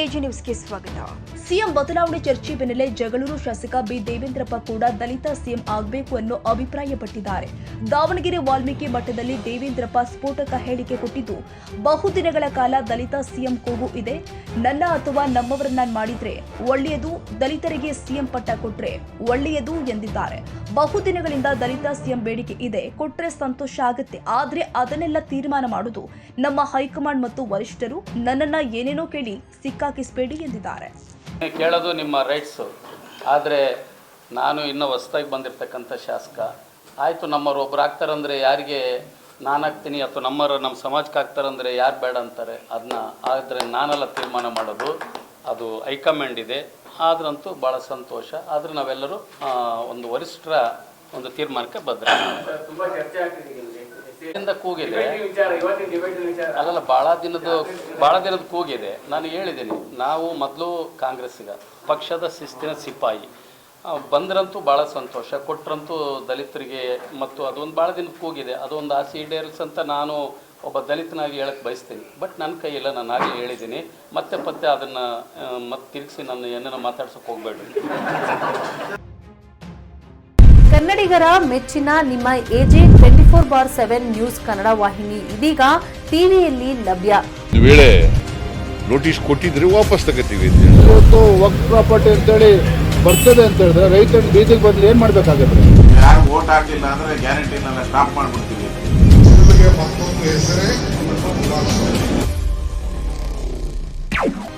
AG ನ್ಯೂಸ್ಗೆ ಸ್ವಾಗತ. CM ಬದಲಾವಣೆ ಚರ್ಚೆ ಬೆನ್ನಲ್ಲೇ ಜಗಳೂರು ಶಾಸಕ ಬಿ ದೇವೇಂದ್ರಪ್ಪ ಕೂಡ ದಲಿತ ಸಿಎಂ ಆಗಬೇಕು ಅನ್ನೋ ಅಭಿಪ್ರಾಯಪಟ್ಟಿದ್ದಾರೆ. ದಾವಣಗೆರೆ ವಾಲ್ಮೀಕಿ ಮಠದಲ್ಲಿ ದೇವೇಂದ್ರಪ್ಪ ಸ್ಫೋಟಕ ಹೇಳಿಕೆ ಕೊಟ್ಟಿದ್ದು, ಬಹುದಿನಗಳ ಕಾಲ ದಲಿತ ಸಿಎಂ ಕೂಗು ಇದೆ. ನನ್ನ ಅಥವಾ ನಮ್ಮವರನ್ನ ಮಾಡಿದ್ರೆ ಒಳ್ಳೆಯದು, ದಲಿತರಿಗೆ ಸಿಎಂ ಪಟ್ಟ ಕೊಟ್ರೆ ಒಳ್ಳೆಯದು ಎಂದಿದ್ದಾರೆ. ಬಹುದಿನಗಳಿಂದ ದಲಿತ ಸಿಎಂ ಬೇಡಿಕೆ ಇದೆ, ಕೊಟ್ರೆ ಸಂತೋಷ ಆಗುತ್ತೆ. ಆದ್ರೆ ಅದನ್ನೆಲ್ಲ ತೀರ್ಮಾನ ಮಾಡುವುದು ನಮ್ಮ ಹೈಕಮಾಂಡ್ ಮತ್ತು ವರಿಷ್ಠರು. ನನ್ನನ್ನ ಏನೇನೋ ಕೇಳಿ ಸಿಕ್ಕಾಕಿಸಬೇಡಿ ಎಂದಿದ್ದಾರೆ. ಕೇಳೋದು ನಿಮ್ಮ ರೈಟ್ಸು, ಆದರೆ ನಾನು ಇನ್ನೂ ಹೊಸದಾಗಿ ಬಂದಿರತಕ್ಕಂಥ ಶಾಸಕ. ಆಯಿತು, ನಮ್ಮವ್ರು ಒಬ್ರು ಆಗ್ತಾರಂದರೆ ಯಾರಿಗೆ ನಾನು ಆಗ್ತೀನಿ, ಅಥವಾ ನಮ್ಮ ಸಮಾಜಕ್ಕೆ ಆಗ್ತಾರಂದರೆ ಯಾರು ಬೇಡ ಅಂತಾರೆ. ಅದನ್ನ ಆದರೆ ನಾನೆಲ್ಲ ತೀರ್ಮಾನ ಮಾಡೋದು, ಅದು ಹೈಕಮಾಂಡ್ ಇದೆ. ಆದ್ರಂತೂ ಭಾಳ ಸಂತೋಷ. ಆದರೆ ನಾವೆಲ್ಲರೂ ಒಂದು ವರಿಷ್ಠರ ಒಂದು ತೀರ್ಮಾನಕ್ಕೆ ಬದ್ಧ. ಕೂಗಿದೆ ಅಲ್ಲಲ್ಲ, ಭಾಳ ದಿನದ ಕೂಗಿದೆ. ನಾನು ಹೇಳಿದ್ದೀನಿ, ನಾವು ಮೊದಲು ಕಾಂಗ್ರೆಸ್ಸಿಗ ಪಕ್ಷದ ಶಿಸ್ತಿನ ಸಿಪಾಯಿ. ಬಂದ್ರಂತೂ ಭಾಳ ಸಂತೋಷ, ಕೊಟ್ಟರಂತೂ ದಲಿತರಿಗೆ ಮತ್ತು ಅದೊಂದು ಭಾಳ ದಿನದ ಕೂಗಿದೆ. ಅದೊಂದು ಆಸೆ ಈಡೇರಿಸ್ ಅಂತ ನಾನು ಒಬ್ಬ ದಲಿತನಾಗಿ ಹೇಳಕ್ಕೆ ಬಯಸ್ತೀನಿ. ಬಟ್ ನನ್ನ ಕೈಯಲ್ಲ, ನಾನು ಆಗಲೇ ಹೇಳಿದ್ದೀನಿ. ಮತ್ತೆ ಅದನ್ನು ಮತ್ತೆ ತಿರುಗಿಸಿ ನನ್ನ ಏನನ್ನ ಮಾತಾಡ್ಸೋಕೆ ಹೋಗಬೇಡಿ. ಕನ್ನಡಿಗರ ಮೆಚ್ಚಿನ ನಿಮ್ಮ ಎಜೆ 24/7 ನ್ಯೂಸ್ ಕನ್ನಡ ವಾಹಿನಿ ಇದೀಗ ಟಿವಿಯಲ್ಲಿ ಲಭ್ಯ. ವೇಳೆ ನೋಟಿಸ್ ಕೊಟ್ಟಿದ್ರೆ ವಾಪಸ್ ತಗೋತೀವಿ. ಇವತ್ತು ವಕ್ಫ್ ಪ್ರಾಪರ್ಟಿ ಅಂತೇಳಿ ಬರ್ತದೆ ಅಂತ ಹೇಳಿದ್ರೆ ರೈತರ ಬೀದಿಗೆ ಬದಲು ಏನ್ ಮಾಡ್ಬೇಕಾಗತ್ತೆ? ಯಾರು ವೋಟ್ ಹಾಕಲಿಲ್ಲ ಅಂದ್ರೆ ಗ್ಯಾರಂಟಿನೆಲ್ಲ ಸ್ಟಾಪ್ ಮಾಡ್ಬಿಡ್ತೀವಿ.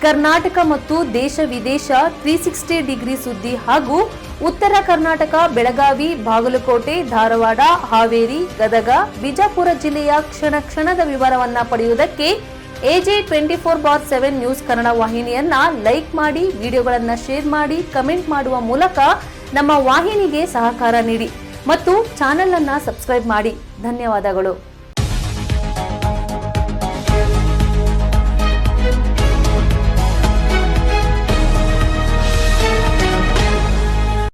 ಕರ್ನಾಟಕ ಮತ್ತು ದೇಶ ವಿದೇಶ 360 ಡಿಗ್ರಿ ಸುದ್ದಿ ಹಾಗೂ ಉತ್ತರ ಕರ್ನಾಟಕ, ಬೆಳಗಾವಿ, ಬಾಗಲಕೋಟೆ, ಧಾರವಾಡ, ಹಾವೇರಿ, ಗದಗ, ಬಿಜಾಪುರ ಜಿಲ್ಲೆಯ ಕ್ಷಣದ ವಿವರವನ್ನ ಪಡೆಯುವುದಕ್ಕೆ ಎಜೆ 24/7 ನ್ಯೂಸ್ ಕನ್ನಡ ವಾಹಿನಿಯನ್ನ ಲೈಕ್ ಮಾಡಿ, ವಿಡಿಯೋಗಳನ್ನ ಶೇರ್ ಮಾಡಿ, ಕಮೆಂಟ್ ಮಾಡುವ ಮೂಲಕ ನಮ್ಮ ವಾಹಿನಿಗೆ ಸಹಕಾರ ನೀಡಿ ಮತ್ತು ಚಾನೆಲ್ ಅನ್ನ ಸಬ್ಸ್ಕ್ರೈಬ್ ಮಾಡಿ. ಧನ್ಯವಾದಗಳು.